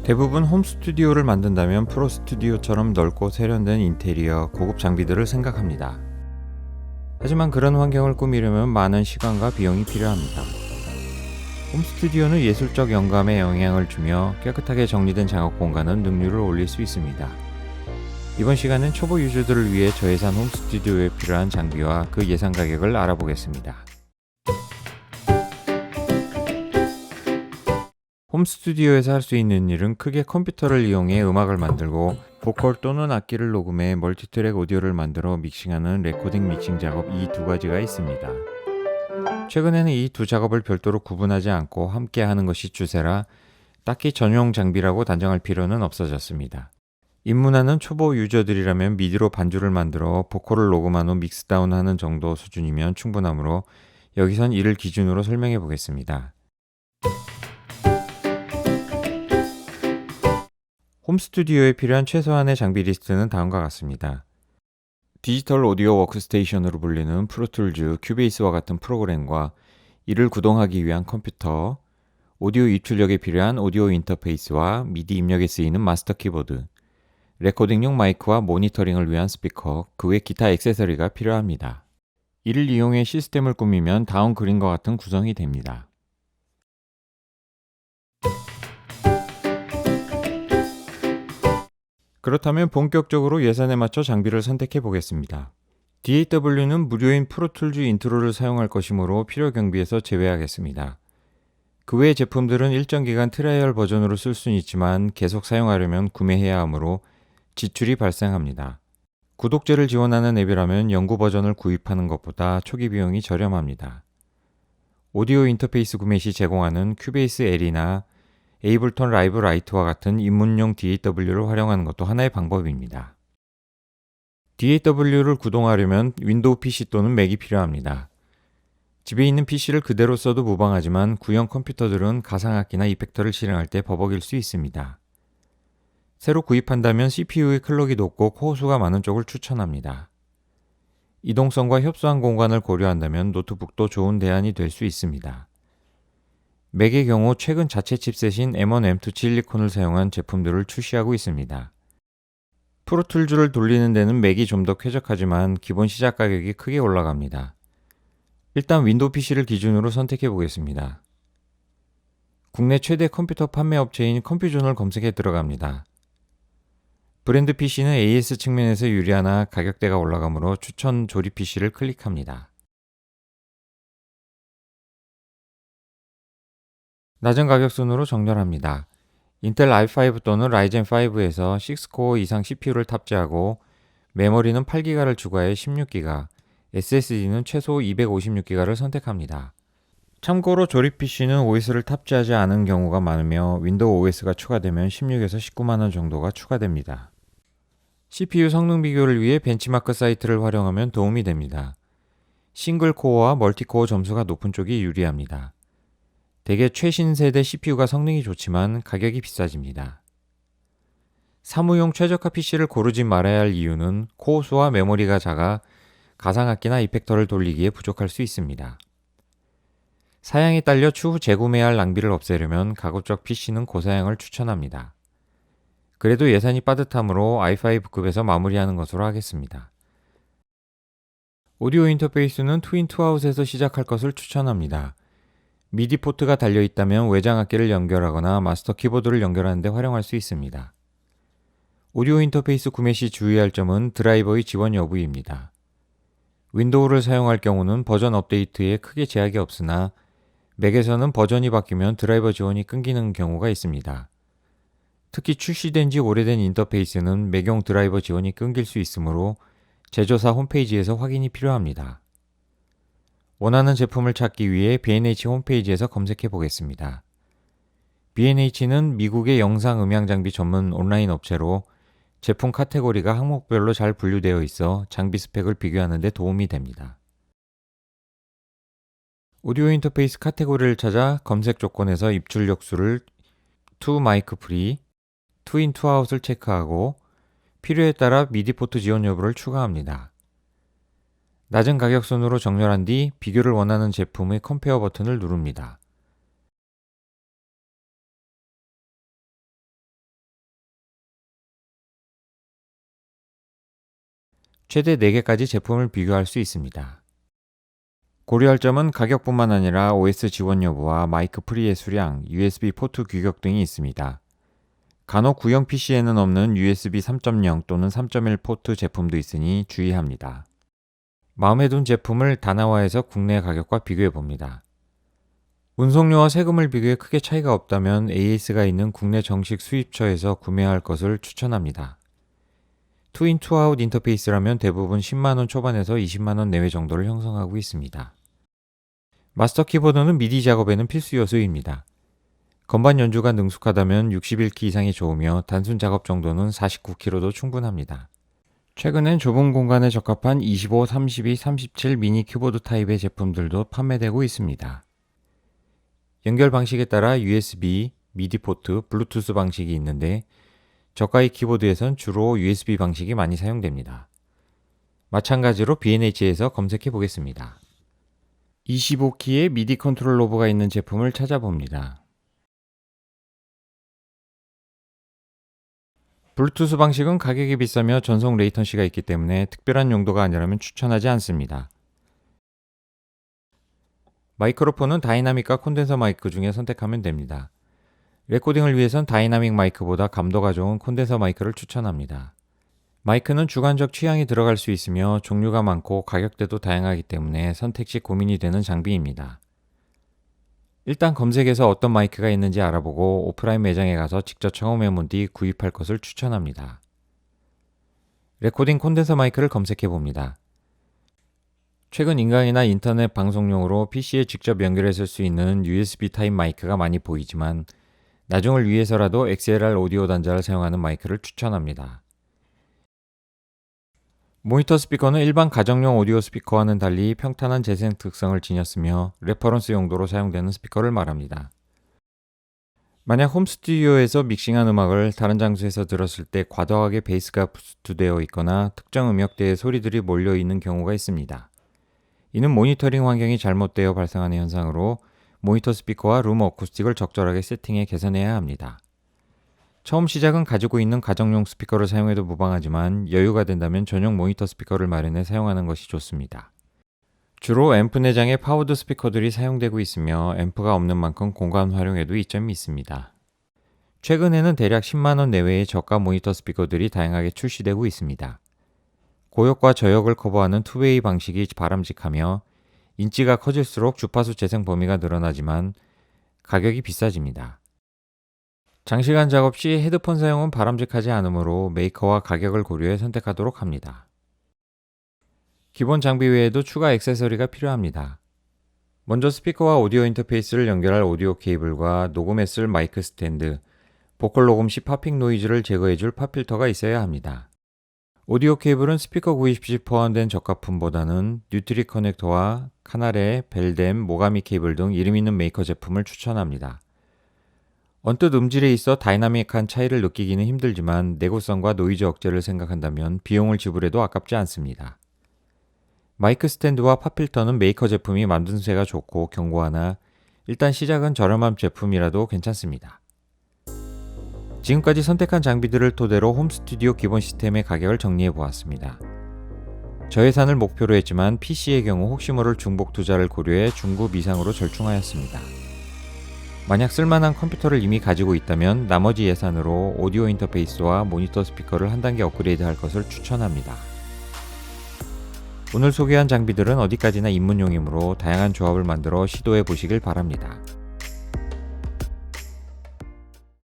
대부분 홈 스튜디오를 만든다면 프로 스튜디오처럼 넓고 세련된 인테리어, 고급 장비들을 생각합니다. 하지만 그런 환경을 꾸미려면 많은 시간과 비용이 필요합니다. 홈 스튜디오는 예술적 영감에 영향을 주며 깨끗하게 정리된 작업 공간은 능률을 올릴 수 있습니다. 이번 시간은 초보 유저들을 위해 저예산 홈 스튜디오에 필요한 장비와 그 예상 가격을 알아보겠습니다. 홈 스튜디오에서 할 수 있는 일은 크게 컴퓨터를 이용해 음악을 만들고 보컬 또는 악기를 녹음해 멀티트랙 오디오를 만들어 믹싱하는 레코딩 믹싱 작업, 이 두 가지가 있습니다. 최근에는 이 두 작업을 별도로 구분하지 않고 함께 하는 것이 추세라 딱히 전용 장비라고 단정할 필요는 없어졌습니다. 입문하는 초보 유저들이라면 미디로 반주를 만들어 보컬을 녹음한 후 믹스다운하는 정도 수준이면 충분하므로 여기선 이를 기준으로 설명해 보겠습니다. 홈 스튜디오에 필요한 최소한의 장비 리스트는 다음과 같습니다. 디지털 오디오 워크스테이션으로 불리는 프로툴즈, 큐베이스와 같은 프로그램과 이를 구동하기 위한 컴퓨터, 오디오 입출력에 필요한 오디오 인터페이스와 미디 입력에 쓰이는 마스터 키보드, 레코딩용 마이크와 모니터링을 위한 스피커, 그 외 기타 액세서리가 필요합니다. 이를 이용해 시스템을 꾸미면 다음 그림과 같은 구성이 됩니다. 그렇다면 본격적으로 예산에 맞춰 장비를 선택해 보겠습니다. DAW는 무료인 프로툴즈 인트로를 사용할 것이므로 필요 경비에서 제외하겠습니다. 그 외의 제품들은 일정 기간 트라이얼 버전으로 쓸 수는 있지만 계속 사용하려면 구매해야 하므로 지출이 발생합니다. 구독제를 지원하는 앱이라면 연구 버전을 구입하는 것보다 초기 비용이 저렴합니다. 오디오 인터페이스 구매 시 제공하는 큐베이스 L이나 에이블톤 라이브 라이트와 같은 입문용 DAW를 활용하는 것도 하나의 방법입니다. DAW를 구동하려면 윈도우 PC 또는 맥이 필요합니다. 집에 있는 PC를 그대로 써도 무방하지만 구형 컴퓨터들은 가상악기나 이펙터를 실행할 때 버벅일 수 있습니다. 새로 구입한다면 CPU의 클럭이 높고 코어 수가 많은 쪽을 추천합니다. 이동성과 협소한 공간을 고려한다면 노트북도 좋은 대안이 될 수 있습니다. 맥의 경우 최근 자체 칩셋인 M1, M2 실리콘을 사용한 제품들을 출시하고 있습니다. 프로툴즈를 돌리는 데는 맥이 좀 더 쾌적하지만 기본 시작 가격이 크게 올라갑니다. 일단 윈도우 PC를 기준으로 선택해 보겠습니다. 국내 최대 컴퓨터 판매 업체인 컴퓨존을 검색해 들어갑니다. 브랜드 PC는 AS 측면에서 유리하나 가격대가 올라가므로 추천 조립 PC를 클릭합니다. 낮은 가격 순으로 정렬합니다. 인텔 i5 또는 라이젠 5에서 6코어 이상 CPU를 탑재하고 메모리는 8기가를 추가해 16기가, SSD는 최소 256기가를 선택합니다. 참고로 조립 PC는 OS를 탑재하지 않은 경우가 많으며 윈도우 OS가 추가되면 16에서 19만원 정도가 추가됩니다. CPU 성능 비교를 위해 벤치마크 사이트를 활용하면 도움이 됩니다. 싱글 코어와 멀티코어 점수가 높은 쪽이 유리합니다. 대개 최신 세대 CPU가 성능이 좋지만 가격이 비싸집니다. 사무용 최저가 PC를 고르지 말아야 할 이유는 코어 수와 메모리가 작아 가상악기나 이펙터를 돌리기에 부족할 수 있습니다. 사양이 딸려 추후 재구매할 낭비를 없애려면 가급적 PC는 고사양을 추천합니다. 그래도 예산이 빠듯하므로 i5급에서 마무리하는 것으로 하겠습니다. 오디오 인터페이스는 트윈 투아웃에서 시작할 것을 추천합니다. 미디 포트가 달려있다면 외장 악기를 연결하거나 마스터 키보드를 연결하는 데 활용할 수 있습니다. 오디오 인터페이스 구매 시 주의할 점은 드라이버의 지원 여부입니다. 윈도우를 사용할 경우는 버전 업데이트에 크게 제약이 없으나 맥에서는 버전이 바뀌면 드라이버 지원이 끊기는 경우가 있습니다. 특히 출시된 지 오래된 인터페이스는 맥용 드라이버 지원이 끊길 수 있으므로 제조사 홈페이지에서 확인이 필요합니다. 원하는 제품을 찾기 위해 B&H 홈페이지에서 검색해 보겠습니다. B&H는 미국의 영상 음향 장비 전문 온라인 업체로 제품 카테고리가 항목별로 잘 분류되어 있어 장비 스펙을 비교하는 데 도움이 됩니다. 오디오 인터페이스 카테고리를 찾아 검색 조건에서 입출력 수를 2 마이크 프리, 2인 2아웃을 체크하고 필요에 따라 미디 포트 지원 여부를 추가합니다. 낮은 가격 순으로 정렬한 뒤 비교를 원하는 제품의 컴페어 버튼을 누릅니다. 최대 4개까지 제품을 비교할 수 있습니다. 고려할 점은 가격뿐만 아니라 OS 지원 여부와 마이크 프리의 수량, USB 포트 규격 등이 있습니다. 간혹 구형 PC에는 없는 USB 3.0 또는 3.1 포트 제품도 있으니 주의합니다. 마음에 든 제품을 다나와에서 국내 가격과 비교해 봅니다. 운송료와 세금을 비교해 크게 차이가 없다면 AS가 있는 국내 정식 수입처에서 구매할 것을 추천합니다. 투인 투아웃 인터페이스라면 대부분 10만원 초반에서 20만원 내외 정도를 형성하고 있습니다. 마스터 키보드는 미디 작업에는 필수 요소입니다. 건반 연주가 능숙하다면 61키 이상이 좋으며 단순 작업 정도는 49키로도 충분합니다. 최근엔 좁은 공간에 적합한 25, 32, 37 미니 키보드 타입의 제품들도 판매되고 있습니다. 연결 방식에 따라 USB, 미디 포트, 블루투스 방식이 있는데 저가의 키보드에선 주로 USB 방식이 많이 사용됩니다. 마찬가지로 B&H에서 검색해 보겠습니다. 25키의 미디 컨트롤 로브가 있는 제품을 찾아봅니다. 블루투스 방식은 가격이 비싸며 전송 레이턴시가 있기 때문에 특별한 용도가 아니라면 추천하지 않습니다. 마이크로폰은 다이나믹과 콘덴서 마이크 중에 선택하면 됩니다. 레코딩을 위해선 다이나믹 마이크보다 감도가 좋은 콘덴서 마이크를 추천합니다. 마이크는 주관적 취향이 들어갈 수 있으며 종류가 많고 가격대도 다양하기 때문에 선택 시 고민이 되는 장비입니다. 일단 검색해서 어떤 마이크가 있는지 알아보고 오프라인 매장에 가서 직접 경험해 본 뒤 구입할 것을 추천합니다. 레코딩 콘덴서 마이크를 검색해 봅니다. 최근 인강이나 인터넷 방송용으로 PC에 직접 연결해 쓸 수 있는 USB 타입 마이크가 많이 보이지만 나중을 위해서라도 XLR 오디오 단자를 사용하는 마이크를 추천합니다. 모니터 스피커는 일반 가정용 오디오 스피커와는 달리 평탄한 재생 특성을 지녔으며 레퍼런스 용도로 사용되는 스피커를 말합니다. 만약 홈스튜디오에서 믹싱한 음악을 다른 장소에서 들었을 때 과도하게 베이스가 부스트되어 있거나 특정 음역대에 소리들이 몰려 있는 경우가 있습니다. 이는 모니터링 환경이 잘못되어 발생하는 현상으로 모니터 스피커와 룸 어쿠스틱을 적절하게 세팅해 개선해야 합니다. 처음 시작은 가지고 있는 가정용 스피커를 사용해도 무방하지만 여유가 된다면 전용 모니터 스피커를 마련해 사용하는 것이 좋습니다. 주로 앰프 내장에 파워드 스피커들이 사용되고 있으며 앰프가 없는 만큼 공간 활용에도 이점이 있습니다. 최근에는 대략 10만원 내외의 저가 모니터 스피커들이 다양하게 출시되고 있습니다. 고역과 저역을 커버하는 투웨이 방식이 바람직하며 인치가 커질수록 주파수 재생 범위가 늘어나지만 가격이 비싸집니다. 장시간 작업 시 헤드폰 사용은 바람직하지 않으므로 메이커와 가격을 고려해 선택하도록 합니다. 기본 장비 외에도 추가 액세서리가 필요합니다. 먼저 스피커와 오디오 인터페이스를 연결할 오디오 케이블과 녹음에 쓸 마이크 스탠드, 보컬 녹음 시 팝핑 노이즈를 제거해줄 팝필터가 있어야 합니다. 오디오 케이블은 스피커 구입 시 포함된 저가품보다는 뉴트리 커넥터와 카나레, 벨뎀, 모가미 케이블 등 이름 있는 메이커 제품을 추천합니다. 언뜻 음질에 있어 다이나믹한 차이를 느끼기는 힘들지만 내구성과 노이즈 억제를 생각한다면 비용을 지불해도 아깝지 않습니다. 마이크 스탠드와 팝필터는 메이커 제품이 만듦새가 좋고 견고하나 일단 시작은 저렴한 제품이라도 괜찮습니다. 지금까지 선택한 장비들을 토대로 홈스튜디오 기본 시스템의 가격을 정리해 보았습니다. 저예산을 목표로 했지만 PC의 경우 혹시 모를 중복 투자를 고려해 중급 이상으로 절충하였습니다. 만약 쓸만한 컴퓨터를 이미 가지고 있다면 나머지 예산으로 오디오 인터페이스와 모니터 스피커를 한 단계 업그레이드 할 것을 추천합니다. 오늘 소개한 장비들은 어디까지나 입문용이므로 다양한 조합을 만들어 시도해 보시길 바랍니다.